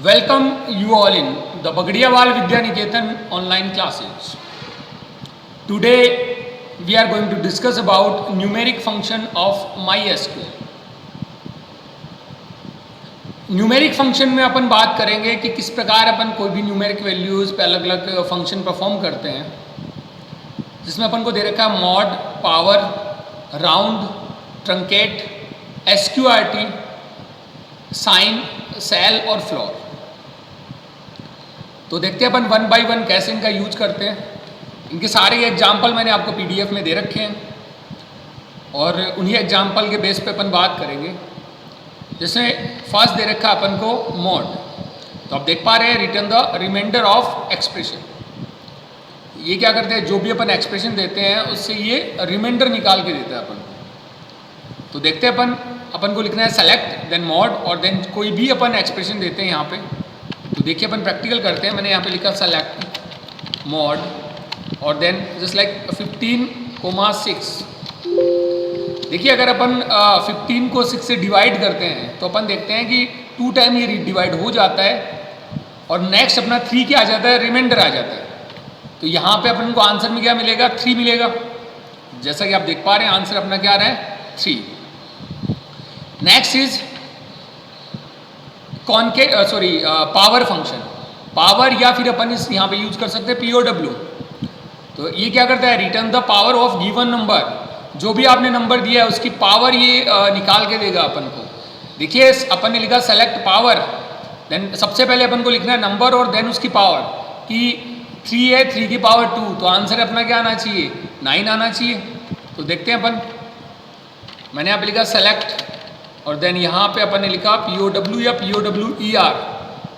Welcome you all in the Bagdiyawal Vidya Niketan online classes. Today we are going to discuss about numeric function of MySQL. Numeric function में अपन बात करेंगे कि किस प्रकार अपन कोई भी न्यूमेरिक वैल्यूज़ पे अलग अलग फंक्शन परफॉर्म करते हैं, जिसमें अपन को दे रखा है mod, power, round, truncate, SQRT, sine, ceil और फ्लोर। तो देखते हैं अपन वन बाय वन कैसे इनका यूज करते हैं। इनके सारे एग्जाम्पल मैंने आपको PDF में दे रखे हैं और उन्हीं एग्जाम्पल के बेस पे अपन बात करेंगे। जैसे फर्स्ट दे रखा है अपन को मॉड, तो आप देख पा रहे हैं return the remainder of expression. ये क्या करते हैं, जो भी अपन एक्सप्रेशन देते हैं उससे ये रिमाइंडर निकाल के देता है अपन को। तो देखते हैं अपन को लिखना है सेलेक्ट देन मॉड और देन कोई भी अपन एक्सप्रेशन देते हैं यहाँ पे। तो देखिए अपन प्रैक्टिकल करते हैं। मैंने यहाँ पे लिखा सेलेक्ट मॉड और देन जस्ट लाइक 15,6। देखिए अगर अपन 15 को 6 से डिवाइड करते हैं तो अपन देखते हैं कि 2 टाइम ये डिवाइड हो जाता है और नेक्स्ट अपना 3 क्या आ जाता है, रिमाइंडर आ जाता है। तो यहाँ पे अपन को आंसर में क्या मिलेगा, 3 मिलेगा। जैसा कि आप देख पा रहे हैं आंसर अपना क्या आ रहा है, 3। Next is power function. Power या फिर अपन इस यहाँ पे यूज कर सकते हैं POW। तो ये क्या करता है, return the power of given number. जो भी आपने नंबर दिया है उसकी पावर ये निकाल के देगा अपन को। देखिए अपन ने लिखा सेलेक्ट पावर, देन सबसे पहले अपन को लिखना है नंबर और देन उसकी पावर कि 3 है, 3 की पावर 2, तो आंसर अपना क्या आना चाहिए, 9 आना चाहिए। तो देखते हैं अपन, मैंने यहाँ पे लिखा सेलेक्ट और देन यहाँ पे अपन ने लिखा POW या POWER,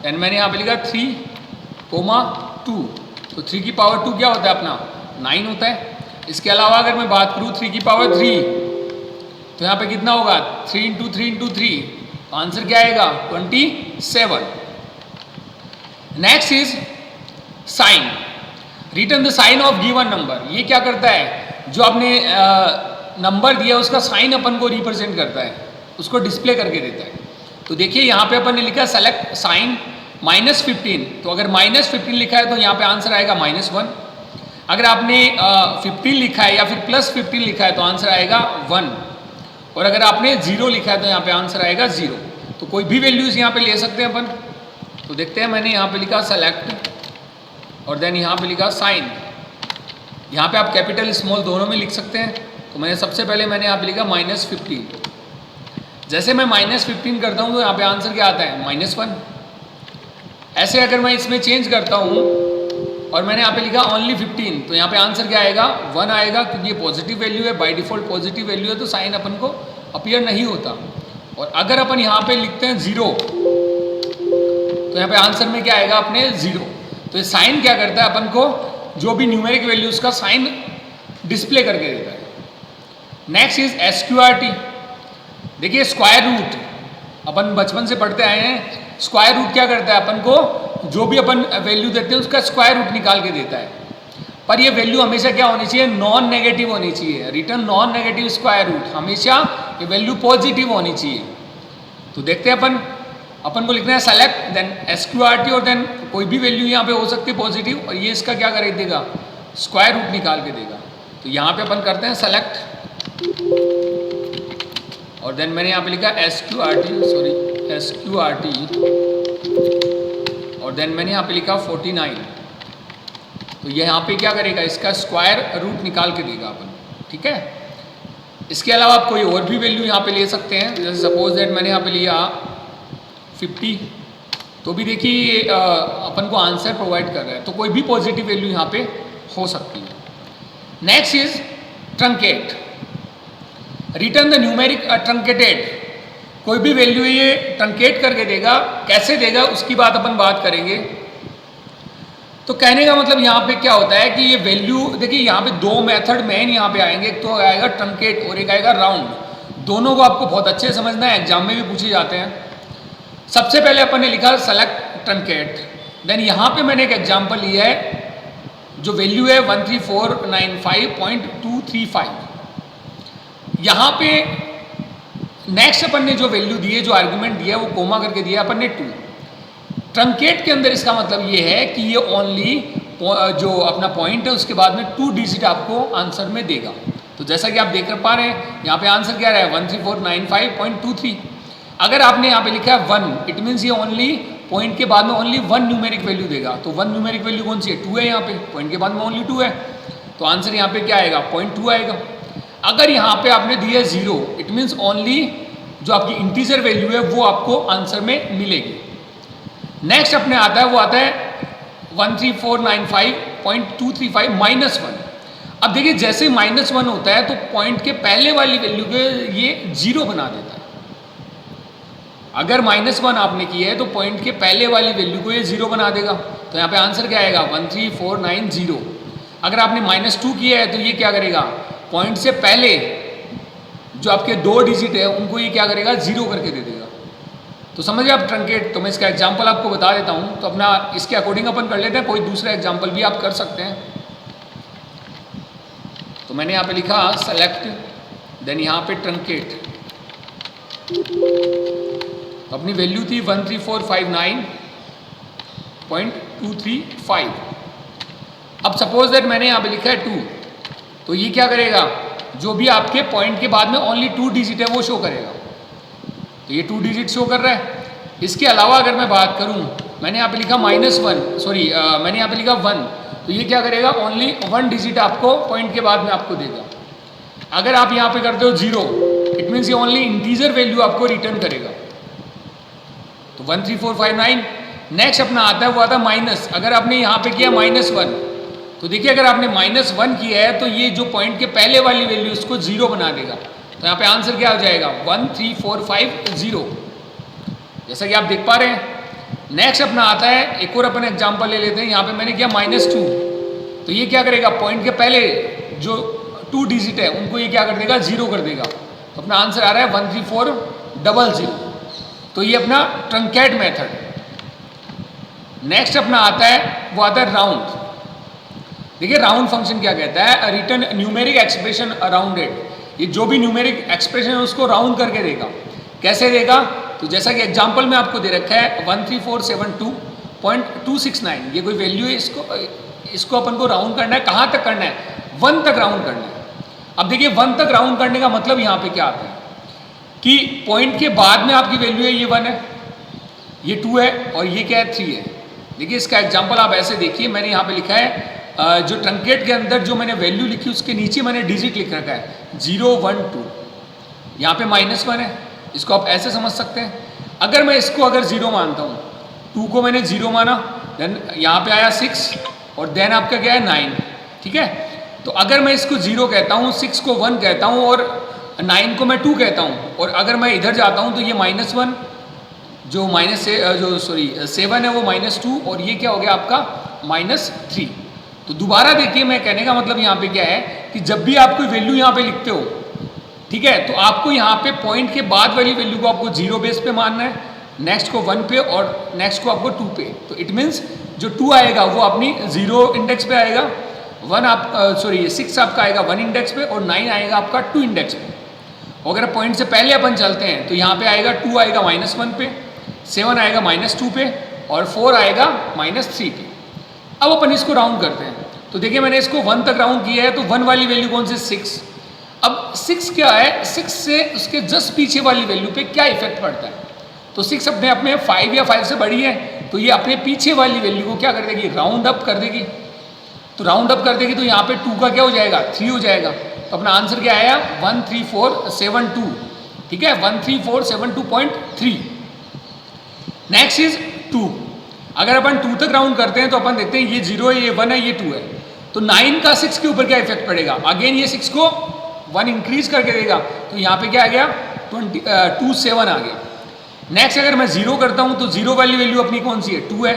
देन मैंने यहाँ पे लिखा 3,2। तो 3 की पावर 2 क्या होता है अपना, 9 होता है। इसके अलावा अगर मैं बात करूँ 3 की पावर 3, तो यहाँ पे कितना होगा, 3 इंटू 3 इंटू 3, तो आंसर क्या आएगा, 27। Next is sign, return the sign of given number. ये क्या करता है, जो आपने नंबर दिया उसका साइन अपन को रिप्रेजेंट करता है, उसको डिस्प्ले करके देता है। तो देखिए यहाँ पे अपन ने लिखा सेलेक्ट साइन -15, तो अगर -15 लिखा है तो यहाँ पे आंसर आएगा -1। अगर आपने 15 लिखा है या फिर +15 लिखा है तो आंसर आएगा 1। और अगर आपने 0 लिखा है तो यहाँ पे आंसर आएगा 0। तो कोई भी वैल्यूज यहाँ पे ले सकते हैं अपन। तो देखते हैं, मैंने यहाँ पे लिखा सेलेक्ट और देन यहाँ पे लिखा साइन। यहाँ पे आप कैपिटल स्मॉल दोनों में लिख सकते हैं। तो मैंने सबसे पहले यहाँ पे लिखा -15। जैसे मैं -15 करता हूँ तो यहाँ पे आंसर क्या आता है, -1। ऐसे अगर मैं इसमें चेंज करता हूँ और मैंने यहाँ पे लिखा ओनली 15, तो यहाँ पे आंसर क्या आएगा, 1 आएगा, क्योंकि ये पॉजिटिव वैल्यू है, बाय डिफॉल्ट पॉजिटिव वैल्यू है तो साइन अपन को अपीयर नहीं होता। और अगर अपन यहाँ पे लिखते हैं 0, तो यहाँ पे आंसर में क्या आएगा अपने 0। तो ये साइन क्या करता है, अपन को जो भी न्यूमेरिक वैल्यूज का साइन डिस्प्ले करके देता है। Next is SQRT। देखिए स्क्वायर रूट अपन बचपन से पढ़ते आए हैं। स्क्वायर रूट क्या करता है, अपन को जो भी अपन वैल्यू देते हैं उसका स्क्वायर रूट निकाल के देता है। पर ये वैल्यू हमेशा क्या होनी चाहिए, नॉन नेगेटिव होनी चाहिए। Return non negative square root, हमेशा ये वैल्यू पॉजिटिव होनी चाहिए। तो देखते हैं अपन को लिखना है सेलेक्ट देन SQRT और देन कोई भी वैल्यू यहाँ पे हो सकती है पॉजिटिव, और ये इसका क्या कर देगा, स्क्वायर रूट निकाल के देगा। तो यहाँ पे अपन करते हैं सेलेक्ट और देन मैंने यहाँ पे लिखा SQRT और देन मैंने यहाँ पे लिखा 49। तो ये यहाँ पे क्या करेगा, इसका स्क्वायर रूट निकाल के देगा अपन, ठीक है। इसके अलावा आप कोई और भी वैल्यू यहाँ पे ले सकते हैं। जैसे सपोज दैट मैंने यहाँ पे लिया 50, तो भी देखिए अपन को आंसर प्रोवाइड कर रहा है। तो कोई भी पॉजिटिव वैल्यू यहाँ पे हो सकती है। Next is truncate, return the numeric truncated. कोई भी वैल्यू ये ट्रंकेट करके देगा, कैसे देगा उसकी बात करेंगे। तो कहने का मतलब यहाँ पे क्या होता है कि ये वैल्यू, देखिए यहाँ पे 2 मेथड मेन यहाँ पे आएंगे। एक तो आएगा ट्रंकेट और एक आएगा राउंड। दोनों को आपको बहुत अच्छे से समझना है, एग्जाम में भी पूछे जाते हैं। सबसे पहले अपन ने लिखा सेलेक्ट ट्रंकेट, देन यहाँ पे मैंने एक एग्जाम्पल लिया है, जो वैल्यू है 13495.235। यहाँ पे नेक्स्ट अपन ने जो वैल्यू दी है, जो आर्गुमेंट दिया है वो कोमा करके दिया अपन ने 2। ट्रंकेट के अंदर इसका मतलब ये है कि ये ओनली जो अपना पॉइंट है उसके बाद में 2 डिजिट आपको आंसर में देगा। तो जैसा कि आप देख पा रहे हैं यहाँ पे आंसर क्या रहा है 13495.23। अगर आपने यहाँ पे लिखा है 1, इट मीन्स ये ओनली पॉइंट के बाद में ओनली 1 न्यूमेरिक वैल्यू देगा। तो 1 न्यूमेरिक वैल्यू कौन सी है? 2 है। यहाँ पे पॉइंट के बाद में ओनली 2 है, तो आंसर यहाँ पे क्या आएगा 0.2 आएगा। अगर यहाँ पे आपने दिया 0, इट मीन्स ओनली जो आपकी इंटीजर वैल्यू है वो आपको आंसर में मिलेगी। नेक्स्ट अपने आता है वो आता है 13495.235 -1। अब देखिए जैसे -1 होता है तो पॉइंट के पहले वाली वैल्यू को ये 0 बना देता है। अगर -1 आपने किया है तो पॉइंट के पहले वाली वैल्यू को ये 0 बना देगा। तो यहाँ पे आंसर क्या आएगा 13490। अगर आपने -2 किया है तो ये क्या करेगा, पॉइंट से पहले जो आपके 2 डिजिट है उनको ये क्या करेगा 0 करके दे देगा। तो समझिए आप ट्रंकेट। तो मैं इसका एग्जाम्पल आपको बता देता हूँ, तो अपना इसके अकॉर्डिंग अपन कर लेते हैं। कोई दूसरा एग्जाम्पल भी आप कर सकते हैं। तो मैंने यहाँ पे लिखा सेलेक्ट, देन यहाँ पे ट्रंकेट। तो अपनी वैल्यू थी 13459.235। अब सपोज दैट मैंने यहाँ पे लिखा है 2, तो ये क्या करेगा, जो भी आपके पॉइंट के बाद में ओनली 2 डिजिट है वो शो करेगा। तो ये 2 डिजिट शो कर रहा है। इसके अलावा अगर मैं बात करूँ, मैंने यहाँ पे लिखा -1, सॉरी मैंने यहाँ पे लिखा 1, तो ये क्या करेगा ओनली 1 डिजिट आपको पॉइंट के बाद में आपको देगा। अगर आप यहाँ पे करते हो 0, इट मीन्स ये ओनली इंटीजर वैल्यू आपको रिटर्न करेगा। तो 13459। नेक्स्ट अपना आता है वो आता है माइनस। अगर आपने यहाँ पे किया -1, तो देखिए अगर आपने -1 किया है तो ये जो पॉइंट के पहले वाली वैल्यू उसको 0 बना देगा। तो यहाँ पे आंसर क्या हो जाएगा 13450, जैसा कि आप देख पा रहे हैं। नेक्स्ट अपना आता है एक और अपन एग्जांपल ले लेते हैं। यहाँ पे मैंने किया -2, तो ये क्या करेगा, पॉइंट के पहले जो 2 डिजिट है उनको ये क्या कर देगा 0 कर देगा। तो अपना आंसर आ रहा है 13400। तो ये अपना ट्रंकेट मेथड। नेक्स्ट अपना आता है वो आता है राउंड। देखिए राउंड फंक्शन क्या कहता है, return numeric expression around it. ये जो भी न्यूमेरिक एक्सप्रेशन है उसको राउंड करके देगा। कैसे देगा, तो जैसा कि एग्जांपल में आपको दे रखा है 13472.269, ये कोई वैल्यू है। इसको अपन को राउंड करना है। कहाँ तक करना है, 1 तक राउंड करना है। अब देखिए 1 तक राउंड करने का मतलब यहाँ पे क्या आता है कि पॉइंट के बाद में आपकी वैल्यू है ये 1 है, ये 2 है और ये क्या है 3 है। देखिए इसका एग्जाम्पल आप ऐसे देखिए, मैंने यहाँ पे लिखा है जो ट्रंकेट के अंदर जो मैंने वैल्यू लिखी उसके नीचे मैंने डिजिट लिख रखा है 0 1 2। यहाँ पे -1 है, इसको आप ऐसे समझ सकते हैं। अगर मैं इसको अगर 0 मानता हूँ, 2 को मैंने 0 माना, देन यहाँ पे आया 6 और देन आपका क्या है 9, ठीक है। तो अगर मैं इसको 0 कहता हूँ, 6 को 1 कहता हूँ और 9 को मैं 2 कहता हूँ, और अगर मैं इधर जाता हूँ तो ये -1 जो -7 है वो -2 और ये क्या हो गया आपका -3। तो दोबारा देखिए, मैं कहने का मतलब यहाँ पे क्या है कि जब भी आप कोई वैल्यू यहाँ पे लिखते हो, ठीक है, तो आपको यहाँ पे पॉइंट के बाद वाली वैल्यू को आपको 0 बेस पे मानना है, नेक्स्ट को 1 पे और नेक्स्ट को आपको 2 पे। तो इट मीन्स जो 2 आएगा वो अपनी 0 इंडेक्स पे आएगा, 6 आपका आएगा 1 इंडेक्स पे और 9 आएगा आपका 2 इंडेक्स पे। अगर पॉइंट से पहले अपन चलते हैं तो यहाँ पे आएगा 2 आएगा -1 पे, 7 आएगा -2 पे और 4 आएगा -3 पे। अब अपन इसको राउंड करते हैं। तो देखिए मैंने इसको 1 तक राउंड किया है, तो 1 वाली वैल्यू कौन सी 6। अब 6 क्या है, 6 से उसके जस्ट पीछे वाली वैल्यू पे क्या इफेक्ट पड़ता है। तो 6 अपने आप में 5 या 5 से बड़ी है, तो ये अपने पीछे वाली वैल्यू को क्या कर देगी, राउंड अप कर देगी। तो राउंड अप कर देगी तो यहाँ पे 2 का क्या हो जाएगा 3 हो जाएगा। तो अपना आंसर क्या आया 13472, ठीक है, 13472.3। Next is 2। अगर अपन 2 तक राउंड करते हैं तो अपन देखते हैं ये 0 है, ये 1 है, ये 2 है। तो 9 का 6 के ऊपर क्या इफेक्ट पड़ेगा, अगेन ये 6 को 1 इंक्रीज करके देगा। तो यहाँ पे क्या आ गया 27 आ गया। नेक्स्ट अगर मैं 0 करता हूँ तो 0 वाली वैल्यू अपनी कौन सी है 2 है।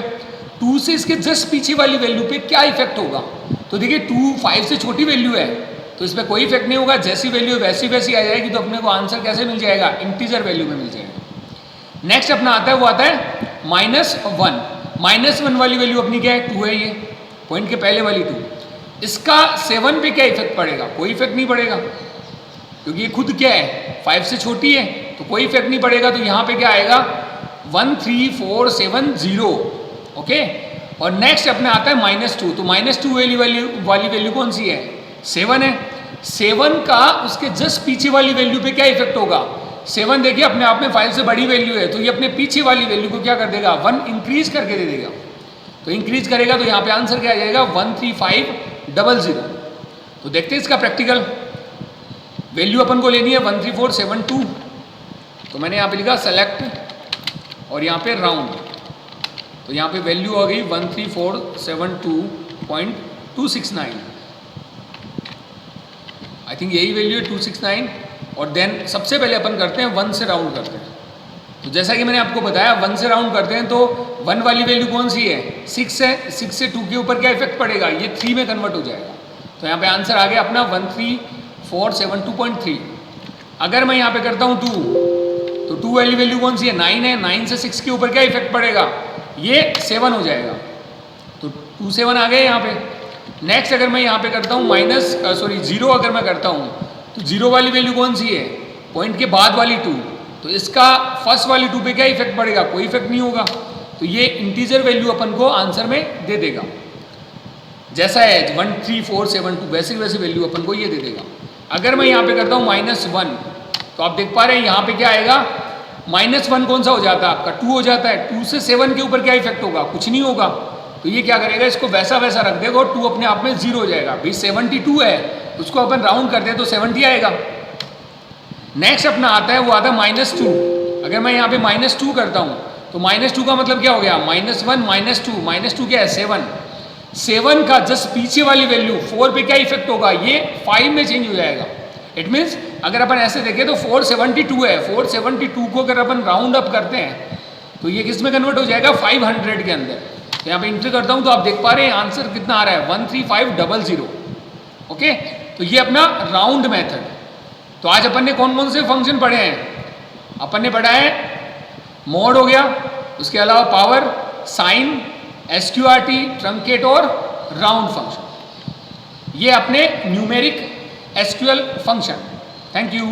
2 से इसके जस्ट पीछे वाली वैल्यू पे क्या इफेक्ट होगा, तो देखिए 2 5 से छोटी वैल्यू है तो इस पर कोई इफेक्ट नहीं होगा। जैसी वैल्यू वैसी वैसी आ जाएगी, तो अपने को आंसर कैसे मिल जाएगा, इंटीजर वैल्यू में मिल जाएगा। नेक्स्ट अपना आता है वो आता है -1। -1 वाली वैल्यू अपनी क्या है 2 है, ये पॉइंट के पहले वाली 2। इसका 7 पे क्या इफेक्ट पड़ेगा, कोई इफेक्ट नहीं पड़ेगा क्योंकि ये खुद क्या है 5 से छोटी है, तो कोई इफेक्ट नहीं पड़ेगा। तो यहाँ पे क्या आएगा 13470, ओके। और नेक्स्ट अपने आता है -2, तो -2 वाली वैल्यू कौन सी है? 7 है। 7 का उसके जस्ट पीछे वाली वैल्यू पे क्या इफेक्ट होगा? 7 देखिए अपने आप में 5 से बड़ी वैल्यू है, तो ये अपने पीछे वाली वैल्यू को क्या कर देगा? 1 इंक्रीज करके दे देगा। तो इंक्रीज करेगा तो यहाँ पे आंसर क्या आ जाएगा? 13500। तो देखते हैं इसका प्रैक्टिकल। वैल्यू अपन को लेनी है 13472, तो मैंने यहाँ पे लिखा सेलेक्ट और यहाँ पे राउंड, तो यहाँ पे वैल्यू आ गई 13472.269। आई थिंक यही वैल्यू है 269। और देन सबसे पहले अपन करते हैं 1 से राउंड करते हैं। तो जैसा कि मैंने आपको बताया 1 से राउंड करते हैं, तो 1 वाली वैल्यू कौन सी है? 6 है। 6 से 2 के ऊपर क्या इफेक्ट पड़ेगा? ये 3 में कन्वर्ट हो जाएगा। तो यहाँ पे आंसर आ गया अपना 13472.3। अगर मैं यहाँ पे करता हूँ 2, तो 2 वाली वैल्यू कौन सी है? 9 है। 9 से 6 के ऊपर क्या इफेक्ट पड़ेगा? ये 7 हो जाएगा। तो 2 7 आ गए यहाँ पे। नेक्स्ट अगर मैं यहाँ पे करता हूँ 0 अगर मैं करता हूँ, तो 0 वाली वैल्यू कौन सी है? पॉइंट के बाद वाली 2, तो इसका फर्स्ट वाली 2 पे क्या इफेक्ट पड़ेगा? कोई इफेक्ट नहीं होगा। तो ये इंटीजर वैल्यू अपन को आंसर में दे देगा। जैसा है 13472 वैसे वैल्यू अपन को ये दे देगा। अगर मैं यहाँ पे करता हूँ -1, तो आप देख पा रहे हैं यहाँ पे क्या आएगा? -1 कौन सा हो जाता है आपका? 2 हो जाता है। 2 से 7 के ऊपर क्या इफेक्ट होगा? कुछ नहीं होगा। तो ये क्या करेगा? इसको वैसा वैसा रख देगा और 2 अपने आप में 0 हो जाएगा। भाई 72 है, उसको अपन राउंड करते हैं तो 70 आएगा। नेक्स्ट अपना आता है, वो आता है -2। अगर मैं यहाँ पे -2 करता हूँ, तो -2 का मतलब क्या हो गया? -1 -2 क्या है? 7 का जस्ट पीछे वाली वैल्यू 4 पे क्या इफेक्ट होगा? ये 5 में चेंज हो जाएगा। इट मीन्स अगर अपन ऐसे देखें तो 472 है। 472 को अगर अपन राउंड अप करते हैं तो ये किस में कन्वर्ट हो जाएगा? 500 के अंदर। तो यहाँ पे इंटर करता हूँ तो आप देख पा रहे हैं आंसर कितना आ रहा है? 13500। ओके, तो ये अपना राउंड मेथड। तो आज अपन ने कौन कौन से फंक्शन पढ़े हैं? अपन ने पढ़ा है मॉड हो गया, उसके अलावा पावर, साइन, SQRT, ट्रंकेट और राउंड फंक्शन। ये अपने numeric SQL function. Thank you.